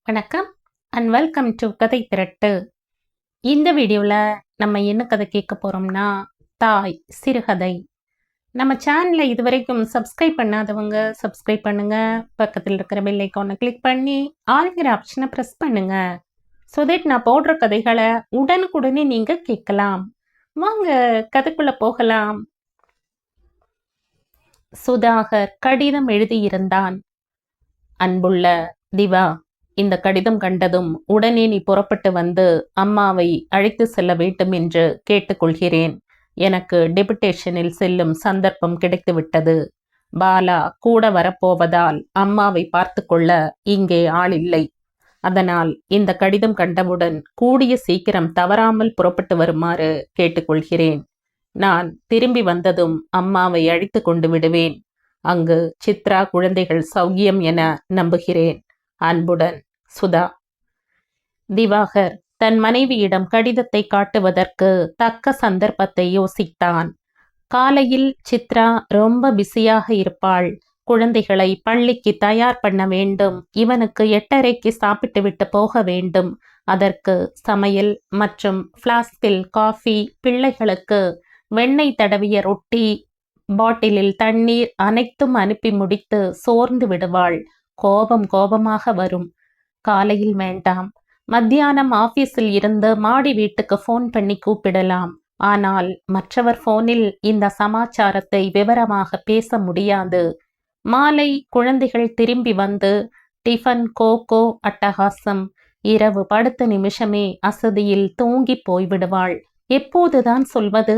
வணக்கம் and welcome to கதை திரட்டு. இந்த வீடியோவில் நம்ம என்ன கதை கேட்க போகிறோம்னா தாய் சிறுகதை. நம்ம சேனலை இதுவரைக்கும் சப்ஸ்கிரைப் பண்ணாதவங்க சப்ஸ்கிரைப் பண்ணுங்க. பக்கத்தில் இருக்கிற பெல் ஐக்கானை கிளிக் பண்ணி ஆளுங்கிற ஆப்ஷனை ப்ரெஸ் பண்ணுங்க. ஸோ தட் நான் போடுற கதைகளை உடனுக்குடனே நீங்கள் கேட்கலாம். வாங்க கதைக்குள்ளே போகலாம். சுதாகர் கடிதம் எழுதியிருந்தான். அன்புள்ள திவா, இந்த கடிதம் கண்டதும் உடனே நீ புறப்பட்டு வந்து அம்மாவை அழைத்து செல்ல வேண்டும் என்று கேட்டுக்கொள்கிறேன். எனக்கு டெபுடேஷனில் செல்லும் சந்தர்ப்பம் கிடைத்துவிட்டது. பாலா கூட வரப்போவதால் அம்மாவை பார்த்து கொள்ள இங்கே ஆள் இல்லை. அதனால் இந்த கடிதம் கண்டவுடன் கூடிய சீக்கிரம் தவறாமல் புறப்பட்டு வருமாறு கேட்டுக்கொள்கிறேன். நான் திரும்பி வந்ததும் அம்மாவை அழைத்து கொண்டு விடுவேன். அங்கு சித்ரா குழந்தைகள் சௌக்கியம் என நம்புகிறேன். அன்புடன் சுதா. திவாகர் தன் மனைவியிடம் கடிதத்தை காட்டுவதற்கு தக்க சந்தர்ப்பத்தை யோசித்தான். காலையில் சித்ரா ரொம்ப பிஸியாக இருப்பாள். குழந்தைகளை பள்ளிக்கு தயார் பண்ண வேண்டும். இவனுக்கு 8:30க்கு சாப்பிட்டு விட்டு போக வேண்டும். அதற்கு சமையல் மற்றும் ஃப்ளாஸ்கில் காஃபி, பிள்ளைகளுக்கு வெண்ணெய் தடவிய ரொட்டி, பாட்டிலில் தண்ணீர் அனைத்தும் அனுப்பி முடித்து சோர்ந்து விடுவாள். கோபமாக வரும். காலையில் வேண்டாம், மத்தியானம் ஆபீஸில் இருந்து மாடி வீட்டுக்கு ஃபோன் பண்ணி கூப்பிடலாம். ஆனால் மற்றவர் ஃபோனில் இந்த சமாச்சாரத்தை விவரமாக பேச முடியாது. மாலை குழந்தைகள் திரும்பி வந்து டிஃபன், கோகோ அட்டகாசம். இரவு படுத்த நிமிஷமே அசதியில் தூங்கி போய்விடுவாள். எப்போதுதான் சொல்வது?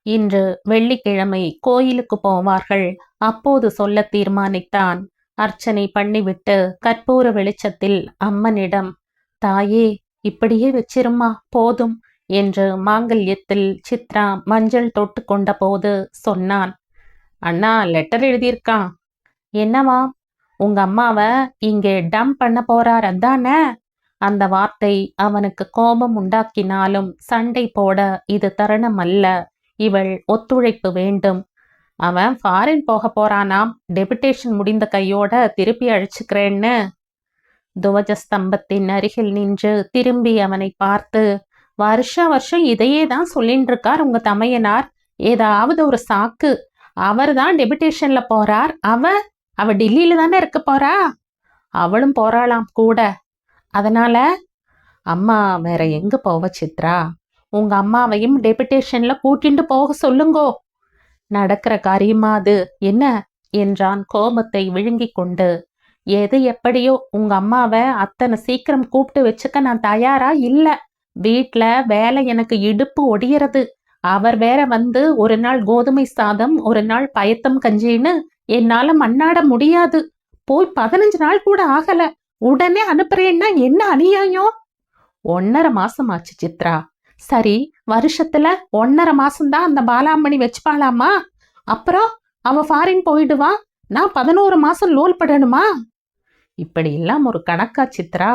இன்று வெள்ளிக்கிழமை கோயிலுக்கு போவார்கள். அப்போது சொல்ல தீர்மானித்தான். அர்ச்சனை பண்ணிவிட்டு கற்பூர வெளிச்சத்தில் அம்மனிடம், தாயே இப்படியே வச்சிருமா போதும் என்று மாங்கல்யத்தில் சித்ரா மஞ்சள் தொட்டு கொண்ட போது சொன்னான். அண்ணா லெட்டர் எழுதியிருக்கான். என்னவா? உங்க அம்மாவை இங்கே டம்ப் பண்ண போறார் அதானே? அந்த வார்த்தை அவனுக்கு கோபம் உண்டாக்கினாலும் சண்டை போட இது தருணம் அல்ல. இவள் ஒத்துழைப்பு வேண்டும். அவன் ஃபாரின் போக போறானாம். டெபுடேஷன் முடிந்த கையோட திருப்பி அழைச்சுக்கிறேன்னு. துவஜஸ்தம்பத்தின் அருகில் நின்று திரும்பி அவனை பார்த்து, வருஷம் இதையே தான் சொல்லிட்டு இருக்கார் உங்க தமையனார். ஏதாவது ஒரு சாக்கு. அவர் தான் டெபுடேஷன்ல போறார். அவ டெல்லியில தானே இருக்க போறா. அவளும் போறாளாம் கூட. அதனால அம்மா வேற எங்க போவ சித்ரா? உங்க அம்மாவையும் டெபுடேஷன்ல கூட்டிட்டு போக சொல்லுங்கோ. நடக்கிற காரியமா அது என்ன என்றான் கோபத்தை விழுங்கி கொண்டு. எது எப்படியோ உங்க அம்மாவை அத்தனை சீக்கிரம் கூப்பிட்டு வச்சுக்க நான் தயாரா இல்ல. வீட்ல வேலை எனக்கு இடுப்பு ஒடியறது. அவர் வேற வந்து ஒரு நாள் கோதுமை சாதம், ஒரு நாள் பயத்தம் கஞ்சின்னு என்னால மண்ணாட முடியாது. போய் 15 நாள் கூட ஆகல. உடனே அனுப்புறேன்னா என்ன அநியாயம்? 1.5 மாசம் ஆச்சு சித்ரா. சரி, வருஷத்துல 1.5 மாசம்தான் அந்த பாலாமணி வச்சுப்பாளாமா. அப்புறம் அவ ஃபாரின் போயிடுவா. நான் 11 மாசம் லோல் படணுமா? இப்படி எல்லாம் ஒரு கணக்கா சித்ரா?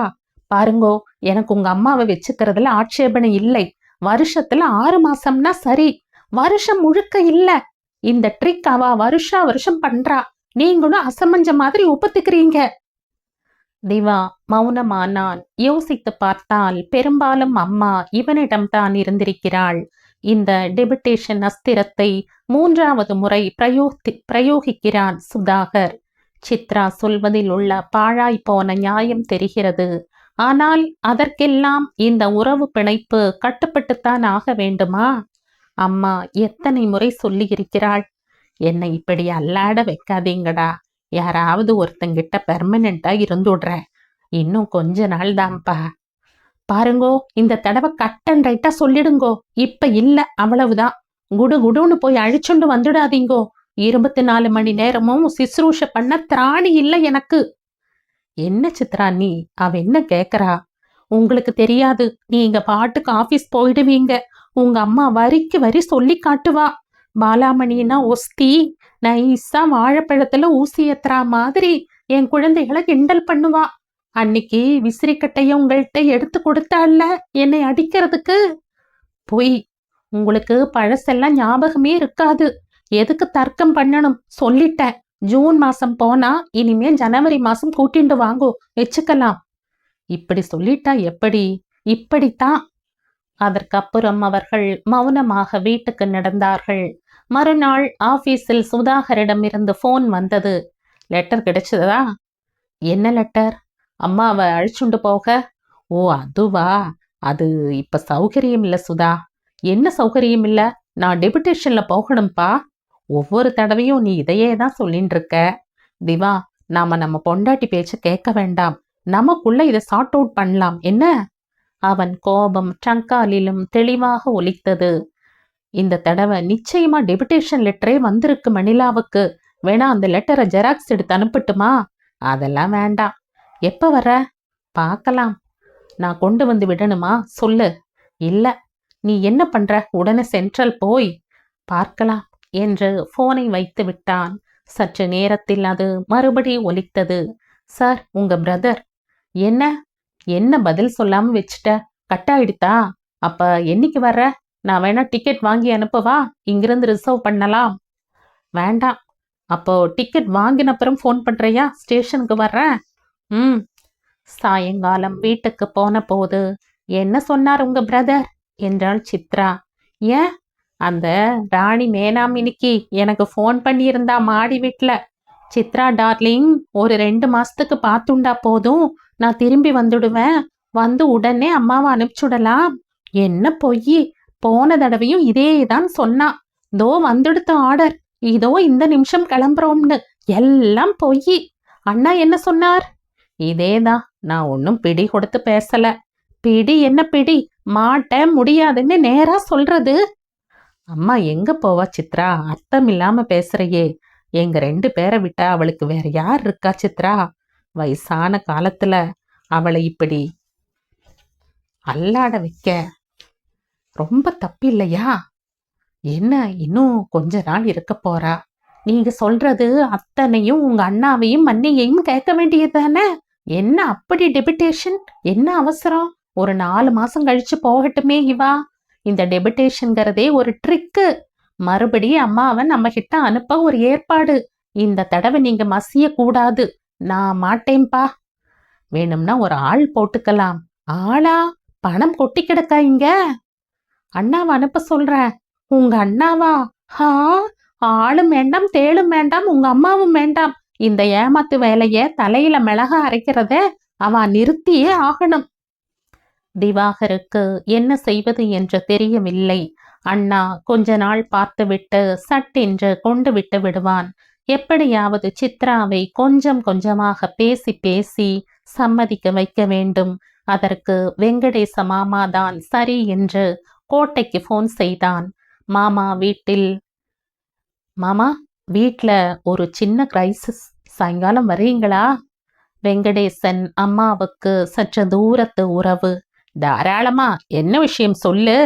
பாருங்கோ, எனக்கு உங்க அம்மாவை வச்சுக்கிறதுல ஆட்சேபனை இல்லை. வருஷத்துல 6 மாசம்னா சரி, வருஷம் முழுக்க இல்ல. இந்த ட்ரிக் அவ வருஷம் பண்றா. நீங்களும் அசமஞ்ச மாதிரி ஒப்புத்துக்கிறீங்க. திவா மௌனமானான். யோசித்து பார்த்தால் பெரும்பாலும் அம்மா இவனிடம்தான் இருந்திருக்கிறாள். இந்த டெபுடேஷன் அஸ்திரத்தை 3வது முறை பிரயோகிக்கிறான் சுதாகர். சித்ரா சொல்வதில் உள்ள பாழாய் போன நியாயம் தெரிகிறது. ஆனால் அதற்கெல்லாம் இந்த உறவு பிணைப்பு கட்டுப்பட்டுத்தான் ஆக வேண்டுமா? அம்மா எத்தனை முறை சொல்லி இருக்கிறாள், என்னை இப்படி அல்லாட வைக்காதீங்கடா. யாராவது ஒருத்தங்கிட்ட பெர்மனண்டா இருந்துடுற. இன்னும் கொஞ்ச நாள் தான்ப்பா. பாருங்கோ, இந்த தடவை கட் அண்ட் ரைட்டா சொல்லிடுங்கோ. இப்ப இல்ல, அவ்வளவுதான். குடுன்னு போய் அழிச்சுண்டு வந்துடாதீங்கோ. 24 மணி நேரமும் சிசுரூஷ பண்ண திராணி இல்லை எனக்கு. என்ன சித்ரா நீ? அவ என்ன கேக்குறா? உங்களுக்கு தெரியாது. நீங்க பாட்டுக்கு ஆபீஸ் போயிடுவீங்க. உங்க அம்மா வரிக்கு வரி சொல்லி காட்டுவா. பாலாமணினா ஒஸ்தி நைஸா வாழைப்பழத்துல ஊசி ஏத்துறா மாதிரி என் குழந்தைகளை கிண்டல் பண்ணுவா. அன்னைக்கு விசிறிக்கட்டைய உங்கள்கிட்ட எடுத்து கொடுத்தாள்ல என்னை அடிக்கிறதுக்கு. பொய். உங்களுக்கு பழசெல்லாம் ஞாபகமே இருக்காது. எதுக்கு தர்க்கம் பண்ணணும்? சொல்லிட்டேன். ஜூன் மாசம் போனா இனிமே ஜனவரி மாசம் கூட்டிண்டு வாங்கோ, வச்சுக்கலாம். இப்படி சொல்லிட்டா எப்படி? இப்படித்தான். அதற்கப்புறம் அவர்கள் மௌனமாக வீட்டுக்கு நடந்தார்கள். மறுநாள் ஆபீஸில் சுதாகரிடமிருந்து போன் வந்தது. லெட்டர் கிடைச்சதா? என்ன லெட்டர்? அம்மாவை அழைச்சுண்டு போக. ஓ அதுவா? அது இப்ப சௌகரியம் இல்ல சுதா. என்ன சௌகரியம் இல்ல? நான் டெபுடேஷன்ல போகணும்பா. ஒவ்வொரு தடவையும் நீ இதையே தான் சொல்லிட்டு இருக்க. திவா, நாம நம்ம பொண்டாட்டி பேச்ச கேட்க வேண்டாம். நமக்குள்ள இதை சார்ட் அவுட் பண்ணலாம் என்ன? அவன் கோபம் ட்ரங்காலிலும் தெளிவாக ஒலித்தது. இந்த தடவை நிச்சயமா டெபுடேஷன் லெட்டரே வந்திருக்கு மணிலாவுக்கு. வேணா அந்த லெட்டரை ஜெராக்ஸ் எடுத்து அனுப்பட்டுமா? அதெல்லாம் வேண்டாம். எப்ப வர? பார்க்கலாம். நான் கொண்டு வந்து விடணுமா? சொல்லு. இல்ல, நீ என்ன பண்ற? உடனே சென்ட்ரல் போய் பார்க்கலாம் என்று போனை வைத்து விட்டான். சற்று நேரத்தில் அது மறுபடி ஒலித்தது. சார், உங்க பிரதர். என்ன என்ன பதில் சொல்லாம வச்சுட்ட? கட்டாயிடுதா? அப்ப என்னைக்கு வர்ற? நான் வேணா டிக்கெட் வாங்கி அனுப்பவா? இங்கிருந்து ரிசர்வ் பண்ணலாம். வேண்டாம். அப்போ டிக்கெட் வாங்கின அப்புறம் ஃபோன் பண்றியா? ஸ்டேஷனுக்கு வர்றேன். ம். சாயங்காலம் வீட்டுக்கு போன போது, என்ன சொன்னார் உங்க பிரதர் என்றாள் சித்ரா. ஏன்? அந்த ராணி மேனாமினிக்கு எனக்கு ஃபோன் பண்ணியிருந்தா மாடி வீட்டுல. சித்ரா டார்லிங், ஒரு 2 மாசத்துக்கு பார்த்துண்டா போதும், நான் திரும்பி வந்துடுவேன். வந்து உடனே அம்மாவை அனுப்பிச்சுடலாம். என்ன பொய்! போன தடவையும் இதே தான் சொன்னான். தோ வந்துடுத்த ஆர்டர், இதோ இந்த நிமிஷம் கிளம்புறோம்னு. எல்லாம் பொய். அண்ணா என்ன சொன்னார்? இதேதான். நான் ஒன்னும் பிடி கொடுத்து பேசல. பிடி என்ன பிடி? மாட்டேன், முடியாதுன்னு நேரா சொல்றது. அம்மா எங்க போவா சித்ரா? அர்த்தம் இல்லாம பேசுறையே. எங்க 2 பேரை விட்டா அவளுக்கு வேற யார் இருக்கா சித்ரா? வயசான காலத்துல அவளை இப்படி அல்லாட வைக்க ரொம்ப தப்பில்லையா? என்ன, இன்னும் கொஞ்ச நாள் இருக்க போறா. நீங்க சொல்றது அத்தனையும் உங்க அண்ணாவையும் மன்னியையும் கேட்க வேண்டியது தானே? என்ன அப்படி டெபுடேஷன்? என்ன அவசரம்? ஒரு 4 மாசம் கழிச்சு போகட்டுமே இவா. இந்த டெபுடேஷன்கிறதே ஒரு ட்ரிக்கு. மறுபடியும் அம்மாவை நம்ம கிட்ட அனுப்ப ஒரு ஏற்பாடு. இந்த தடவை நீங்க மசிய கூடாது. நான் மாட்டேன்பா. வேணும்னா ஒரு ஆள் போட்டுக்கலாம். ஆளா? பணம் கொட்டி கிடக்கா இங்க. அண்ணாவை அனுப்ப சொல்ற? உங்க அண்ணாவா? ஹா, ஆளும் வேண்டாம், தேளும் வேண்டாம், உங்க அம்மாவும் வேண்டாம். இந்த ஏமாத்து வேலைய தலையில மிளகா அரைக்கிறத அவ நிறுத்தியே ஆகணும். திவாகருக்கு என்ன செய்வது என்று தெரியவில்லை. அண்ணா கொஞ்ச நாள் பார்த்துவிட்டு சட்டென்று கொண்டு விட்டு விடுவான். எப்படியாவது சித்ராவை கொஞ்சம் கொஞ்சமாக பேசி பேசி சம்மதிக்க வைக்க வேண்டும். அதற்கு வெங்கடேச மாமா தான் சரி என்று கோட்டைக்கு போன் செய்தான். மாமா வீட்ல ஒரு சின்ன கிரைசிஸ். சாயங்காலம் வரீங்களா? வெங்கடேசன் அம்மாவுக்கு சற்று தூரத்து உறவு. தாராளமா, என்ன விஷயம் சொல்லு.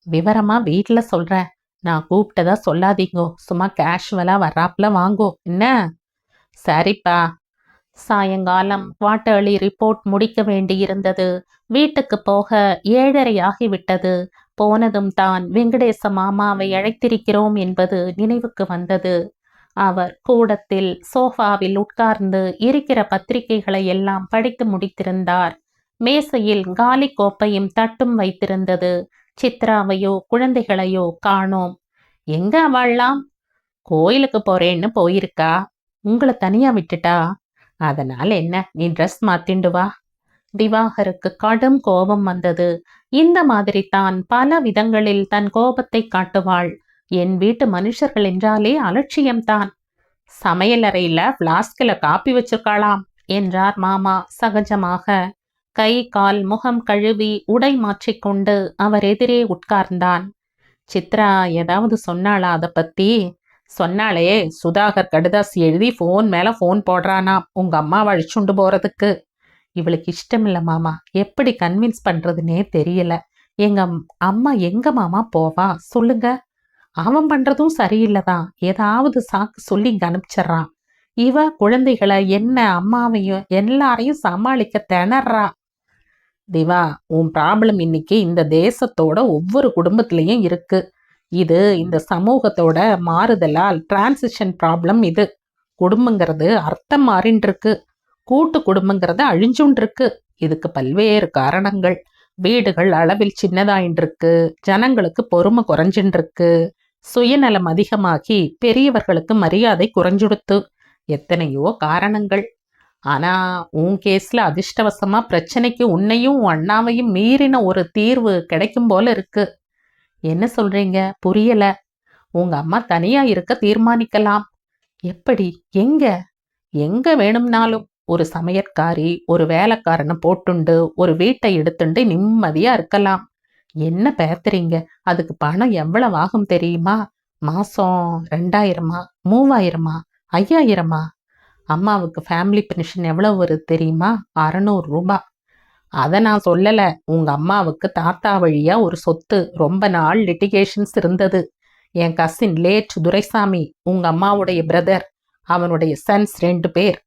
விவரமா வீட்ல சொல்றேன். நான் கூப்பிட்டதா சொல்லாதீங்கோ. சும்மா கேஷுவலா வர்றாப்ல வாங்கோ என்ன? சரிப்பா. சாயங்காலம் குவார்ட்டர்லி ரிப்போர்ட் முடிக்க வேண்டியிருந்தது. வீட்டுக்கு போக 7:30 ஆகிவிட்டது. போனதும் தான் வெங்கடேச மாமாவை அழைத்திருக்கிறோம் என்பது நினைவுக்கு வந்தது. அவர் கூடத்தில் சோஃபாவில் உட்கார்ந்து இருக்கிற பத்திரிகைகளை எல்லாம் படித்து முடித்திருந்தார். மேசையில் காலி கோப்பையும் தட்டும் வைத்திருந்தது. சித்ராவையோ குழந்தைகளையோ காணோம். எங்க அவள்லாம்? கோயிலுக்கு போறேன்னு போயிருக்கா. உங்களை தனியா விட்டுட்டா? அதனால என்ன, நீ ட்ரெஸ் மாத்திண்டு வா. திவாகருக்கு கடும் கோபம் வந்தது. இந்த மாதிரி தான் பல விதங்களில் தன் கோபத்தை காட்டுவாள். என் வீட்டு மனுஷர்கள் என்றாலே அலட்சியம்தான். சமையலறையில பிளாஸ்கில காப்பி வச்சிருக்காளாம் என்றார் மாமா சகஜமாக. கை கால் முகம் கழுவி உடை மாற்றிக்கொண்டு அவர் எதிரே உட்கார்ந்தான். சித்ரா ஏதாவது சொன்னாளா அதை பத்தி? சொன்னாளே, சுதாகர் கடுதாசி எழுதி போன் மேல போன் போடுறானா உங்க அம்மாவை அழிச்சுண்டு போறதுக்கு. இவளுக்கு இஷ்டமில்ல மாமா. எப்படி கன்வின்ஸ் பண்றதுன்னே தெரியல. எங்க அம்மா எங்க மாமா போவா சொல்லுங்க? அவன் பண்றதும் சரியில்லைதான். ஏதாவது சாக்கு சொல்லி இங்க அனுப்பிச்சிட்றான். இவ குழந்தைகளை என்ன அம்மாவையும் எல்லாரையும் சமாளிக்க திணறா. திவா, உன் ப்ராப்ளம் இன்னைக்கு இந்த தேசத்தோட ஒவ்வொரு குடும்பத்திலையும் இருக்கு. இது இந்த சமூகத்தோட மாறுதலால் டிரான்சிஷன் ப்ராப்ளம் இது. குடும்பங்கிறது அர்த்தம் மாறின்னு இருக்கு. கூட்டு குடும்பங்கிறது அழிஞ்சுன்னு இருக்கு. இதுக்கு பல்வேறு காரணங்கள். வீடுகள் அளவில் சின்னதாயின்னு இருக்கு, ஜனங்களுக்கு பொறுமை குறைஞ்சுன்னு இருக்கு, சுயநலம் அதிகமாகி பெரியவர்களுக்கு மரியாதை குறைஞ்சுடுத்து, எத்தனையோ காரணங்கள். ஆனா உன் கேஸ்ல அதிர்ஷ்டவசமா பிரச்சனைக்கு உன்னையும் உன் அண்ணாவையும் மீறின ஒரு தீர்வு கிடைக்கும் போல இருக்கு. என்ன சொல்றீங்க? புரியல. உங்க அம்மா தனியா இருக்க தீர்மானிக்கலாம். எப்படி? எங்க? எங்க வேணும்னாலும். ஒரு சமையற்காரி, ஒரு வேலைக்காரனை போட்டுண்டு, ஒரு வீட்டை எடுத்துண்டு நிம்மதியா இருக்கலாம். என்ன பேத்துறீங்க? அதுக்கு பணம் எவ்வளவு ஆகும் தெரியுமா? மாசம் 2000 3000 5000? அம்மாவுக்கு ஃபேமிலி பென்ஷன் எவ்வளவு வருது தெரியுமா? 600 ரூபாய். அதை நான் சொல்லல. உங்க அம்மாவுக்கு தாத்தா வழியா ஒரு சொத்து, ரொம்ப நாள் லிட்டிகேஷன்ஸ் இருந்தது. என் கசின் லேட் துரைசாமி, உங்க அம்மாவுடைய பிரதர், அவனுடைய சன்ஸ் 2 பேர்.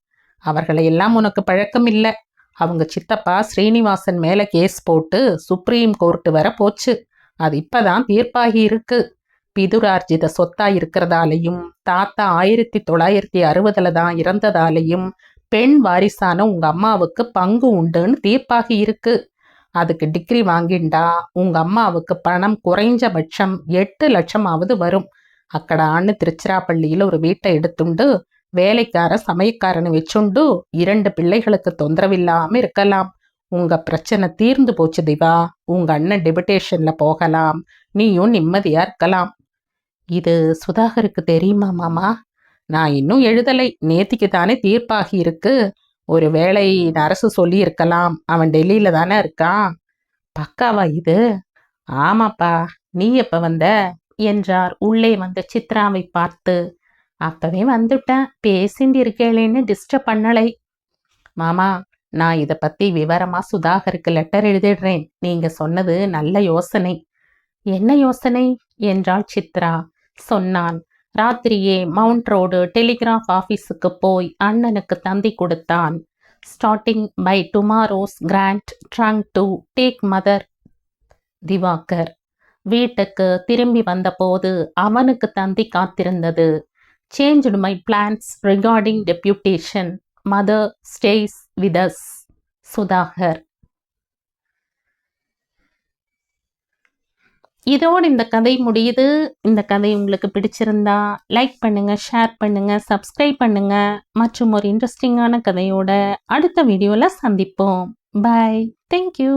அவர்களை எல்லாம் உனக்கு பழக்கம் இல்லை. அவங்க சித்தப்பா ஸ்ரீனிவாசன் மேல கேஸ் போட்டு சுப்ரீம் கோர்ட்டு வர போச்சு. அது இப்பதான் தீர்ப்பாகி இருக்கு. பிதுரார்ஜித சொத்தா இருக்கிறதாலையும், தாத்தா 1960 தான் இறந்ததாலையும் பெண் வாரிசான உங்க அம்மாவுக்கு பங்கு உண்டுன்னு தீர்ப்பாகி இருக்கு. அதுக்கு டிகிரி வாங்கிண்டா உங்க அம்மாவுக்கு பணம் குறைஞ்சபட்சம் 8 லட்சமாவது வரும். அக்கடான்னு திருச்சிராப்பள்ளியில ஒரு வீட்டை எடுத்துண்டு வேலைக்கார சமயக்காரனை வச்சுண்டு 2 பிள்ளைகளுக்கு தொந்தரவில்லாம இருக்கலாம். உங்க பிரச்சனை தீர்ந்து போச்சு திவா. உங்க அண்ணன் டெபுடேஷன்ல போகலாம், நீயும் நிம்மதியா இருக்கலாம். இது சுதாகருக்கு தெரியுமா மாமா? நான் இன்னும் எழுதலை. நேத்திக்கு தானே தீர்ப்பாகி இருக்கு. ஒரு வேளை அரசு சொல்லி இருக்கலாம். அவன் டெல்லியில தானே இருக்கான். பக்காவா இது? ஆமாப்பா. நீ எப்ப வந்த என்றார் உள்ளே வந்த சித்ராவை பார்த்து. அப்பவே வந்துட்டேன், பேசிட்டு இருக்கேளேன்னு டிஸ்டர்ப் பண்ணலை. மாமா, நான் இதை பத்தி விவரமா சுதாகருக்கு லெட்டர் எழுதிடுறேன். நீங்க சொன்னது நல்ல யோசனை. என்ன யோசனை என்றாள் சித்ரா. சொன்னான். ராத்திரியே மவுண்ட் ரோடு டெலிகிராஃப் ஆபீஸுக்கு போய் அண்ணனுக்கு தந்தி கொடுத்தான். Starting by tomorrow's grand trunk to take mother Diwakar. வீட்டுக்கு திரும்பி வந்தபோது அவனுக்கு தந்தி காத்திருந்தது. Changed my plans regarding deputation. Mother stays with us. Sudhakar. இதோடு இந்த கதை முடியுது. இந்த கதை உங்களுக்கு பிடிச்சிருந்தா லைக் பண்ணுங்க, ஷேர் பண்ணுங்க, சப்ஸ்கிரைப் பண்ணுங்க. மற்றும் ஒரு இன்ட்ரெஸ்டிங்கான கதையோட அடுத்த வீடியோல சந்திப்போம். பை. தேங்க்யூ.